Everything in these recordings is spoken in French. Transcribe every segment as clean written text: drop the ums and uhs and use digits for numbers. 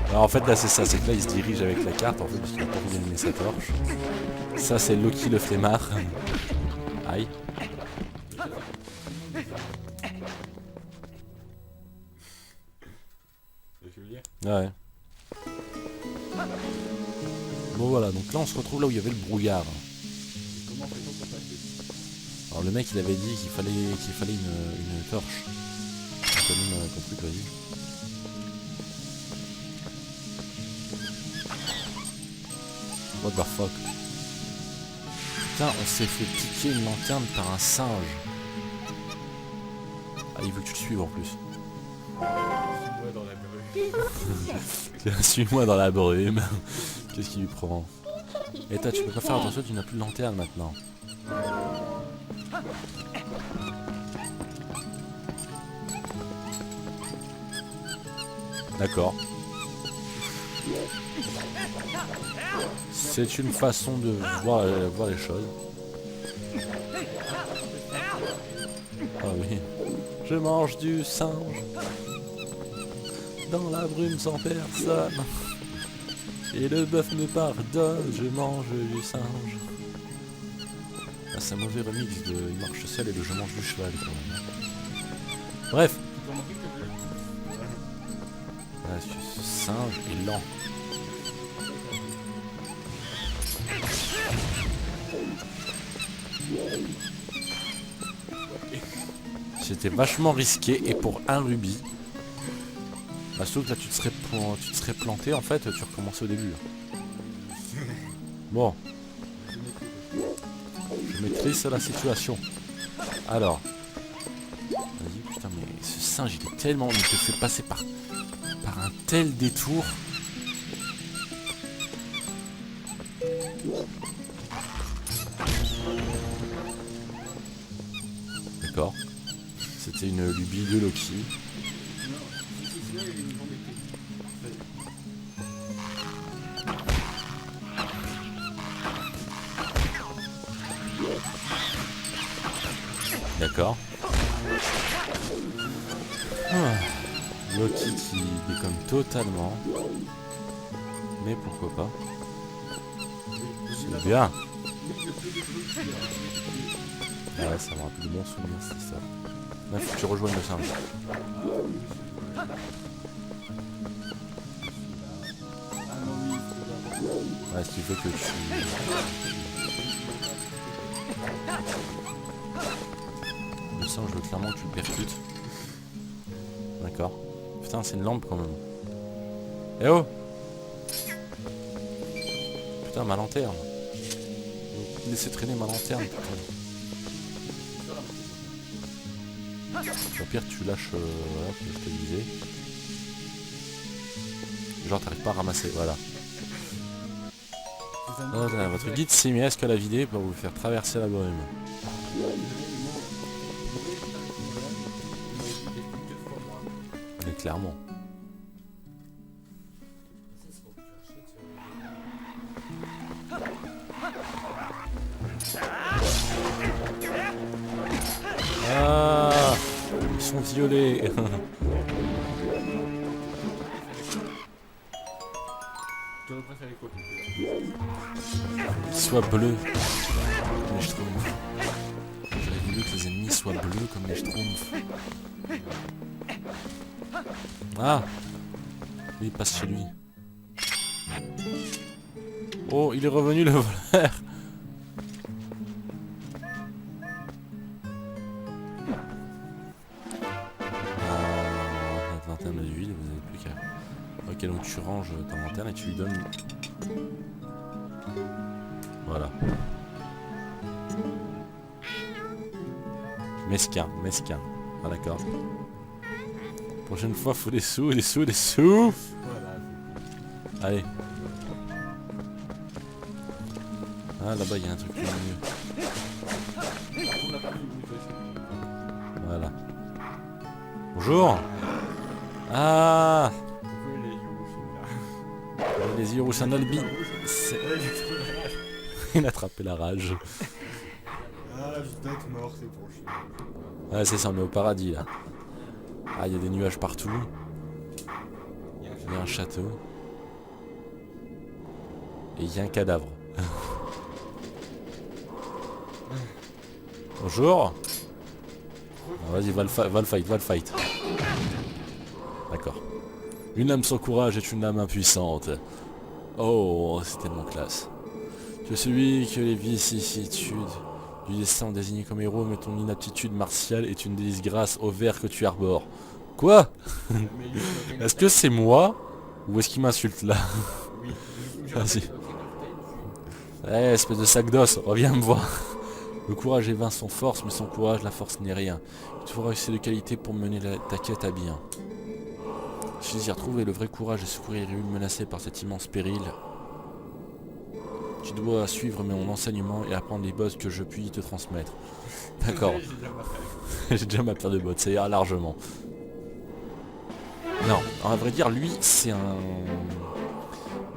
Alors en fait là c'est ça, c'est que là il se dirige avec la carte en fait parce qu'il a pas envie d'allumer sa torche. Ça c'est Loki le flemmard. Aïe. Ouais. Bon voilà, donc là on se retrouve là où il y avait le brouillard. Alors le mec il avait dit qu'il fallait une torche. J'ai pas même compris, vas-y. What the fuck. Putain, on s'est fait piquer une lanterne par un singe. Ah, il veut que tu le suives en plus. Suis-moi dans la brume. Qu'est-ce qu'il lui prend? Et toi, tu peux pas faire attention, tu n'as plus de lanterne maintenant. D'accord. C'est une façon de voir les choses. Ah oui. Je mange du singe. Dans la brume sans personne. Et le bœuf me pardonne, je mange du singe. Ah, c'est un mauvais remix de Il marche seul et de Je mange du cheval quand même. Bref. Ah, ce singe est lent. C'était vachement risqué et pour un rubis. Bah, sauf que là tu te serais planté en fait, tu recommences au début. Bon. Je maîtrise la situation. Alors. Vas-y, putain, mais ce singe il est tellement. Il te fait passer par un tel détour. D'accord. C'était une lubie de Loki. D'accord. Loki qui déconne totalement. Mais pourquoi pas. C'est bien. Ouais, ça me rappelle de bons souvenirs, c'est ça. Là, faut que tu rejoignes le singe. Ouais, ce qui fait que tu... Le singe veut clairement que tu le percutes. D'accord. Putain, c'est une lampe quand même. Eh oh! Putain, ma lanterne. Laissez traîner ma lanterne, putain. Au pire, tu lâches, voilà, comme je te disais. Genre, t'arrives pas à ramasser, voilà. Votre guide semi-esque à la vidéo pour vous faire traverser la brume. Mais clairement. Ah, ils sont violés. Soit bleu comme les schtroumpfs. J'aurais voulu que les ennemis soient bleus comme les schtroumpfs. Ah, lui il passe chez lui. Oh, il est revenu le voleur. La lanterne de vide, vous n'avez plus qu'à... Ok, donc tu ranges ta lanterne et tu lui donnes... Voilà. Mesquin, mesquin. Ah d'accord. Prochaine fois, faut des sous, des sous, des sous. Allez. Ah là-bas, il y a un truc mieux. Voilà. Bonjour. Ah. Les yeux rouges, un albi. Il a attrapé la rage. Ah, je dois être mort, c'est bon. Ouais, c'est ça, on est au paradis là. Ah, il y a des nuages partout. Il y a un château. Et il y a un cadavre. Bonjour. Ah, vas-y, va le fight. D'accord. Une âme sans courage est une âme impuissante. Oh, c'est tellement classe. Tu es celui que les vicissitudes du destin ont désigné comme héros, mais ton inaptitude martiale est une disgrâce au ver que tu arbores. Quoi? Est-ce que c'est moi? Ou est-ce qu'il m'insulte là? Vas-y. Eh, espèce de sac d'os, reviens me voir. Le courage est vain sans force, mais sans courage, la force n'est rien. Il te faudra essayer de qualité pour mener ta quête à bien. Si tu désires trouver le vrai courage et secourir les rues menacées par cet immense péril, tu dois suivre mon enseignement et apprendre les bottes que je puis te transmettre. D'accord. J'ai déjà ma paire de bottes, ça ira largement. Non, à vrai dire, lui, c'est un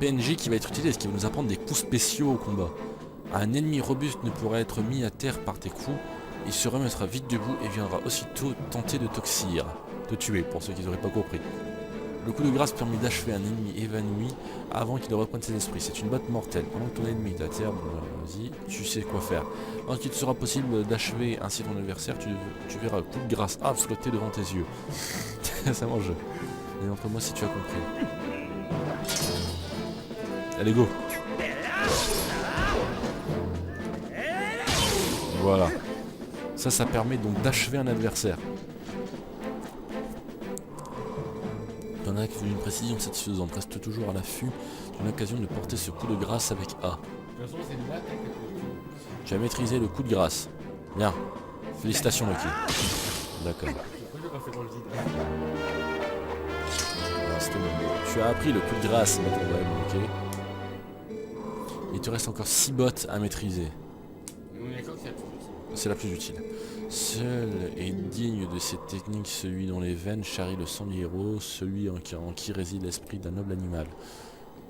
PNJ qui va être utilisé, qui va nous apprendre des coups spéciaux au combat. Un ennemi robuste ne pourra être mis à terre par tes coups, il se remettra vite debout et viendra aussitôt tenter de t'oxyre, te tuer, pour ceux qui n'auraient pas compris. Le coup de grâce permet d'achever un ennemi évanoui avant qu'il ne reprenne ses esprits. C'est une botte mortelle. Pendant que ton ennemi est à terre, vas-y, tu sais quoi faire. Lorsqu'il te sera possible d'achever ainsi ton adversaire, tu verras le coup de grâce flotter devant tes yeux. Ça mange. Et entre moi si tu as compris. Allez, go. Voilà. Ça permet donc d'achever un adversaire. Ton acte d'une précision satisfaisante. Reste toujours à l'affût d'une occasion de porter ce coup de grâce avec A. Tu as maîtrisé le coup de grâce. Bien. Félicitations, Loki. D'accord. Tu as appris le coup de grâce, ok. Il te reste encore 6 bottes à maîtriser. C'est la plus utile. Seul est digne de cette technique celui dont les veines charrient le sang du héros, celui en qui réside l'esprit d'un noble animal.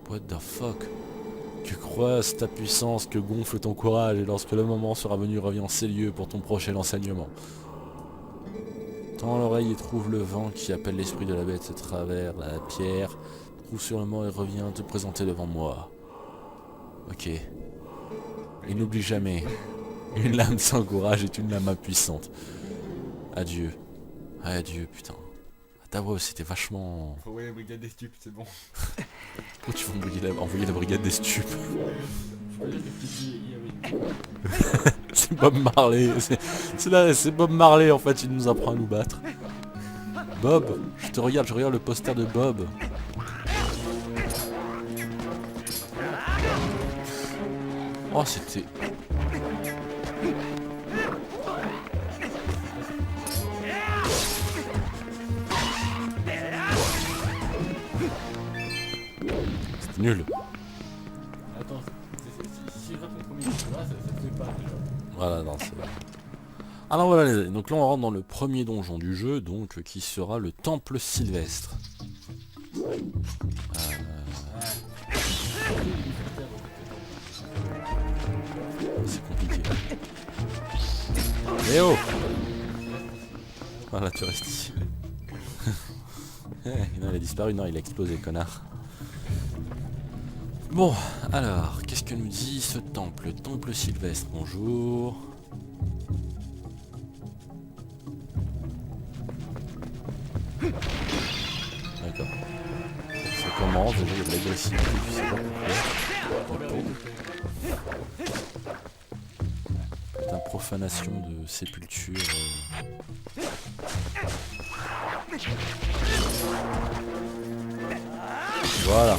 What the fuck? Tu croises ta puissance que gonfle ton courage et lorsque le moment sera venu reviens en ces lieux pour ton prochain enseignement. Tends l'oreille et trouve le vent qui appelle l'esprit de la bête à travers la pierre. Trouve sur le mort et reviens te présenter devant moi. Ok. Et n'oublie jamais. Une lame sans courage est une lame impuissante. Adieu. Adieu, putain. Ta voix, c'était vachement... Faut envoyer la brigade des stupes, c'est bon. Pourquoi tu vas envoyer la brigade des stupes? C'est Bob Marley. C'est Bob Marley, en fait, il nous apprend à nous battre. Bob, je regarde le poster de Bob. Oh, c'était... C'était nul. Attends, si je rate mon premier coup là, ça te fait pas déjà. Voilà, non, c'est... Alors voilà, les amis. Donc là on rentre dans le premier donjon du jeu, donc qui sera le temple sylvestre. C'est compliqué. Eh oh! Voilà, tu restes ici. Non, il a disparu, non, il a explosé, connard. Bon, alors, qu'est-ce que nous dit ce temple? Le temple sylvestre, bonjour. D'accord. Ça commence, déjà il y a de l'agressivité, je sais pas pourquoi. C'est une profanation de sépulture. Voilà.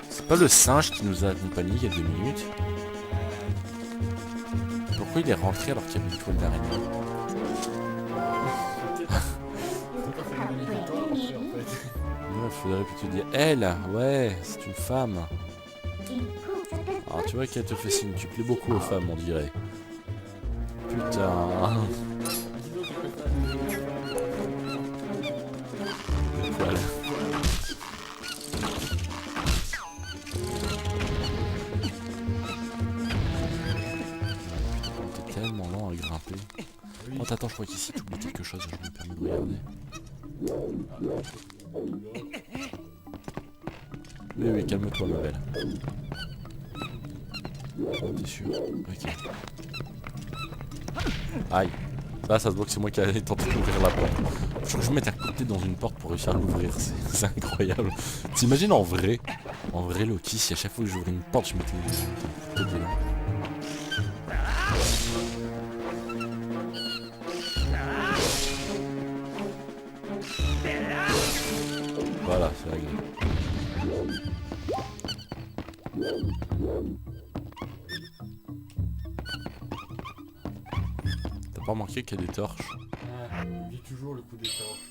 C'est pas le singe qui nous a accompagnés il y a 2 minutes. Pourquoi il est rentré alors qu'il y avait une toile d'araignée? Il faudrait plutôt dire elle, ouais, c'est une femme. Alors tu vois qu'elle te fait signe, tu plais beaucoup aux femmes on dirait. Putain. Voilà. T'es tellement vachement lent à grimper. Oui. Oh attends, je crois qu'ici tu oublies quelque chose, je me permets de regarder. Oui, calme-toi ma belle. T'es sûr? Ok. Aïe. Là ça se voit que c'est moi qui ai tenté d'ouvrir la porte. Faut que je me mette à côté dans une porte pour réussir à l'ouvrir, c'est incroyable. T'imagines en vrai Loki, si à chaque fois que j'ouvrais une porte je mettais de côté là. Voilà, c'est réglé. T'as pas remarqué qu'il y a des torches? Ah, il vit toujours le coup des torches.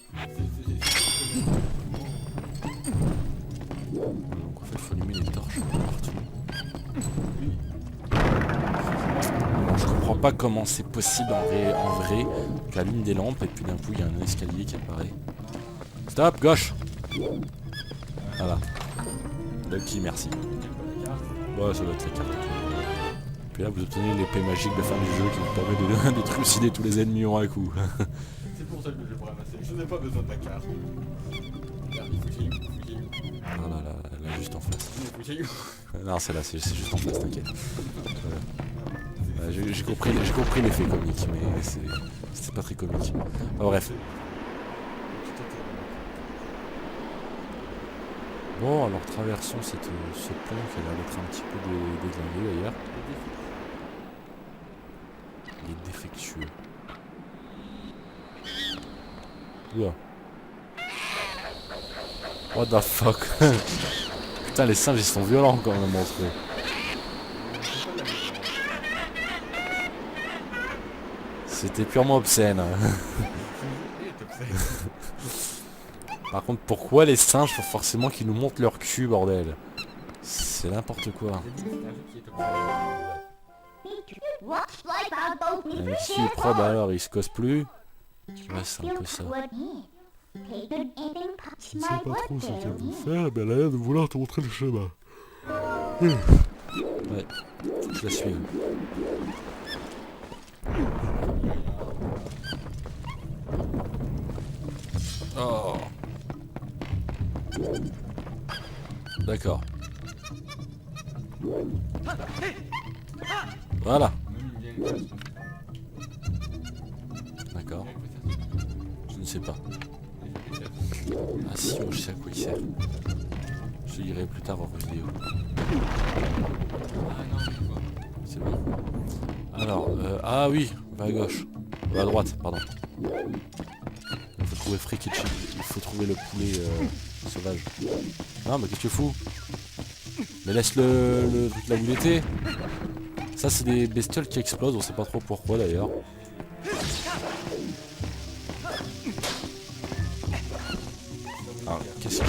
Donc en fait il faut allumer les torches partout. Oui. Bon, je comprends pas comment c'est possible en vrai. Tu allumes des lampes et puis d'un coup il y a un escalier qui apparaît. Stop, gauche. Voilà. Lucky, merci. Ouais, ça doit être la carte. Puis là vous obtenez l'épée magique de fin du jeu qui vous permet de trucider tous les ennemis en un coup. C'est pour ça que je l'ai pas ramassé. Je n'ai pas besoin de ta carte. Regarde, il faut que j'aille où, Ah là là, là juste en face. il faut que j'aille où. Non c'est là, c'est juste en face, t'inquiète. J'ai compris l'effet comique, mais c'est pas très comique. Enfin, bref. Bon, alors traversons ce pont qui a l'air d'être un petit peu déglingué d'ailleurs. Il est défectueux. Oula. What the fuck. Putain, les singes ils sont violents quand même entre eux. C'était purement obscène. Par contre, pourquoi les singes faut forcément qu'ils nous montrent leur cul, bordel? C'est n'importe quoi. Ici, le probe alors, il se casse plus. Ouais, c'est un peu ça. Je ne sais pas trop ce qu'elle veut faire, mais elle a l'air de vouloir te montrer le chemin. Ouais, faut que je la suive. Oh. D'accord. Voilà. D'accord. Je ne sais pas. Ah si, je sais à quoi il sert. Je dirai plus tard en vidéo. C'est bon. Alors, ah oui, va à gauche. Va à droite, pardon. Il faut trouver Freaky Chick. Il faut trouver le poulet sauvage. Non, mais qu'est-ce que tu fous? Mais laisse le truc là où il était. Ça, c'est des bestioles qui explosent. On sait pas trop pourquoi d'ailleurs. Alors, qu'est-ce que...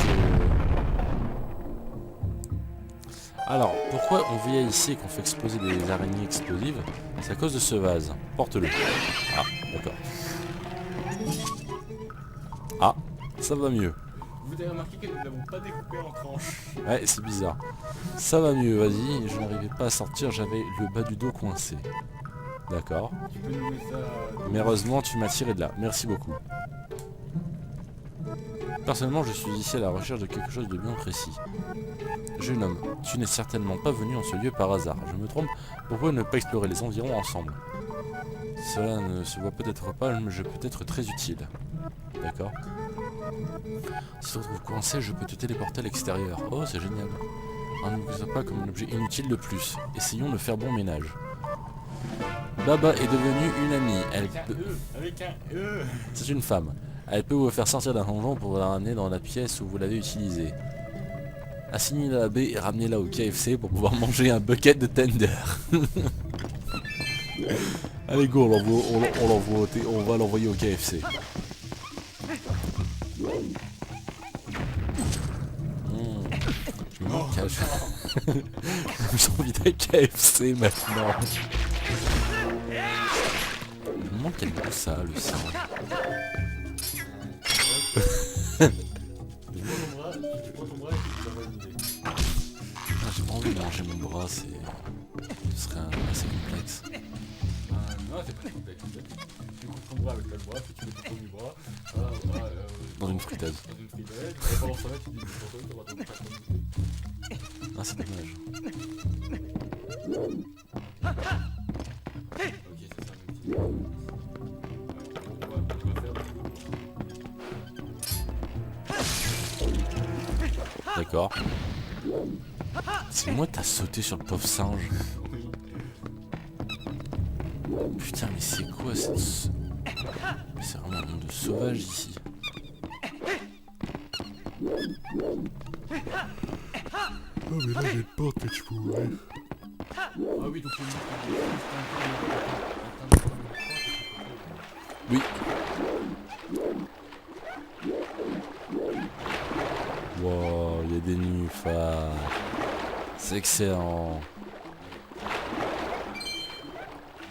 Alors, pourquoi on vient ici et qu'on fait exploser des araignées explosives? C'est à cause de ce vase. Porte-le. Ah, d'accord. Ah, ça va mieux. Vous avez remarqué que nous n'avons pas découpé en tranches. Ouais, c'est bizarre. Ça va mieux, vas-y. Je n'arrivais pas à sortir, j'avais le bas du dos coincé. D'accord. Tu peux nous mettre ça... Mais heureusement, tu m'as tiré de là. Merci beaucoup. Personnellement, je suis ici à la recherche de quelque chose de bien précis. Jeune homme, tu n'es certainement pas venu en ce lieu par hasard. Je me trompe, pourquoi ne pas explorer les environs ensemble? Cela ne se voit peut-être pas, mais je peux être très utile. D'accord. Si tu te retrouves coincé, je peux te téléporter à l'extérieur. Oh, c'est génial. Ne me pas comme un objet inutile de plus. Essayons de faire bon ménage. Baba est devenue une amie. Elle peut... Avec un E. C'est une femme. Elle peut vous faire sortir d'un donjon pour vous la ramener dans la pièce où vous l'avez utilisée. Assignez-la à la baie et ramenez-la au KFC pour pouvoir manger un bucket de tender. Allez go, on va l'envoyer au KFC. Je me manque j'ai envie d'un KFC maintenant. Je me manque quel goût ça a, le sang. J'ai pas envie de manger mon bras, ce serait assez complexe. Non, Non, c'est pas complexe. Tu coupes ton bras avec le bras, puis tu mets ton premier bras. Dans une friteuse. Dans une friteuse. Et pendant ce temps-là, tu dis pour toi, tu auras ton bras. Ah, c'est dommage. Ok, ça c'est un petit. On va faire D'accord. C'est moi t'as sauté sur le pauvre singe. oui. Putain mais c'est quoi cette... C'est vraiment un monde de sauvage ici. Oh mais là j'ai peur que tu pourrais. Ah oui, donc Oui. Wow, il y a des nénuphars. C'est excellent.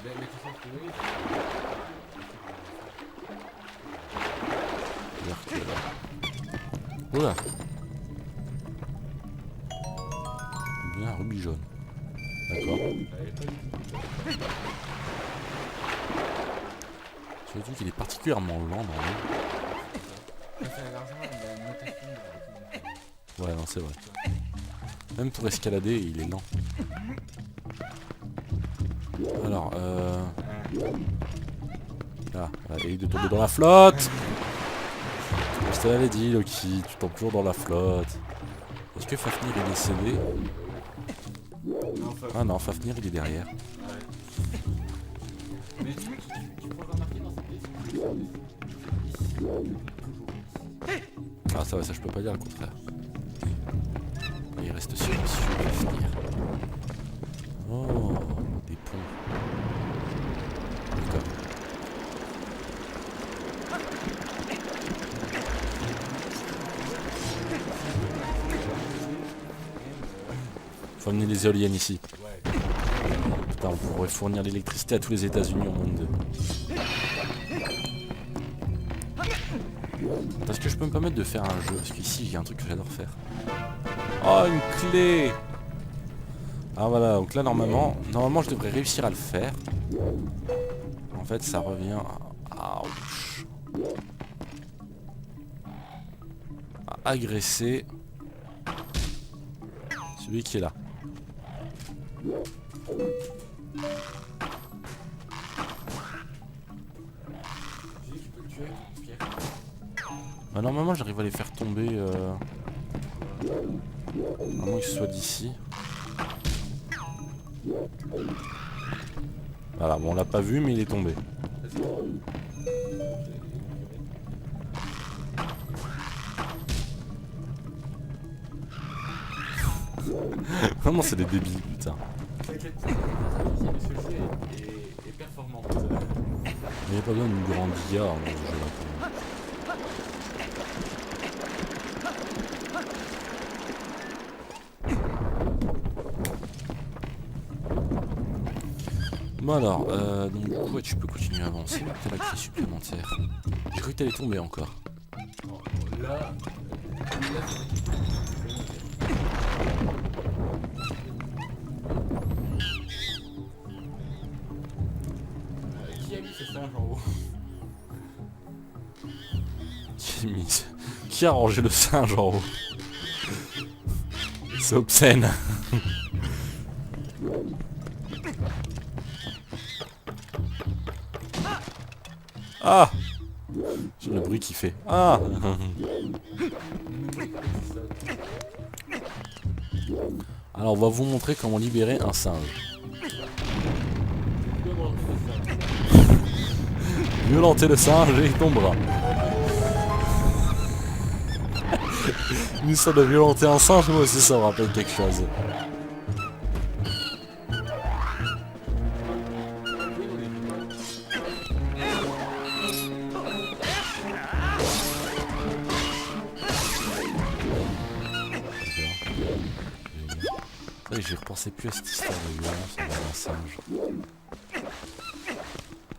Mais tu sais ce que oui. C'est-à-dire que là... Oula. Bien un rubis jaune. D'accord. Tu as dit qu'il est particulièrement lent dans l'eau. Ça fait largement la notation de Ouais non c'est vrai. Même pour escalader il est lent. Alors ah, allez de tomber dans la flotte. Je te l'avais dit Loki, tu tombes toujours dans la flotte. Est-ce que Fafnir est décédé? Ah non, Fafnir il est derrière. Mais tu pourras remarquer dans cette question. Ah ça va, ça je peux pas dire le contraire. Il reste sur Fafnir. Oh, des ponts. D'accord. Faut amener les éoliennes ici. Ouais. Putain, on pourrait fournir l'électricité à tous les États-Unis en monde 2. Est-ce que je peux me permettre de faire un jeu? Parce qu'ici, il y a un truc que j'adore faire. Oh, une clé! Ah voilà, donc là, normalement, je devrais réussir à le faire. En fait, ça revient à... Ouch. À agresser celui qui est là. Bah, normalement j'arrive à les faire tomber à moins que ce soit d'ici. Voilà, bon on l'a pas vu mais il est tombé. Vraiment c'est des débiles putain. T'inquiète, ce jeu est performant. Il n'y a pas besoin d'une grande IA dans ce jeu-là. Bon alors, donc du coup ouais, tu peux continuer à avancer, t'as la clé supplémentaire. J'ai cru que t'allais tomber encore. Là, qui a mis ces singes en haut? Qui a rangé le singe en haut? C'est obscène. Ah! J'ai le bruit qu'il fait. Ah! Alors on va vous montrer comment libérer un singe. Violenter le singe et il tombera. Une histoire de violenter un singe, moi aussi ça me rappelle quelque chose. Oui, j'y repensais plus à cette histoire de violence envers un singe.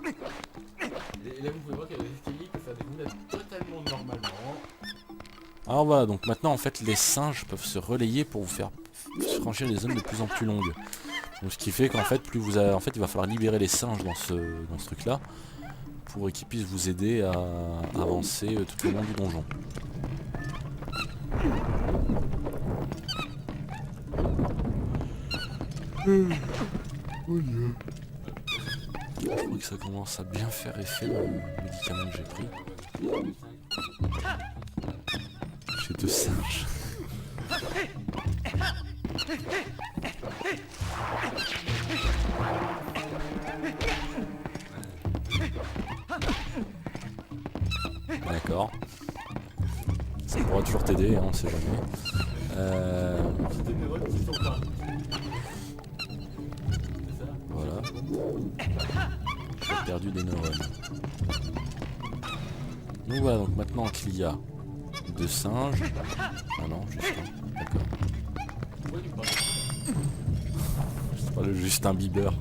Et là vous pouvez voir qu'il y a des escaliers qui peuvent faire des roulades totalement normalement. Alors voilà, donc maintenant en fait les singes peuvent se relayer pour vous faire franchir des zones de plus en plus longues. Donc ce qui fait qu'en fait, plus vous avez, en fait, il va falloir libérer les singes dans ce truc-là pour qu'ils puissent vous aider à avancer tout au long du donjon. Je crois que ça commence à bien faire effet le médicament que j'ai pris. J'ai 2 singes. D'accord. Ça pourra toujours t'aider, hein, on sait jamais. J'ai des neurones qui sont pas. C'est ça? Voilà. J'ai perdu des neurones. Donc voilà, donc maintenant qu'il y a 2 singes. Ah non, juste un. D'accord. Pourquoi tu parles? C'est pas le Justin Bieber.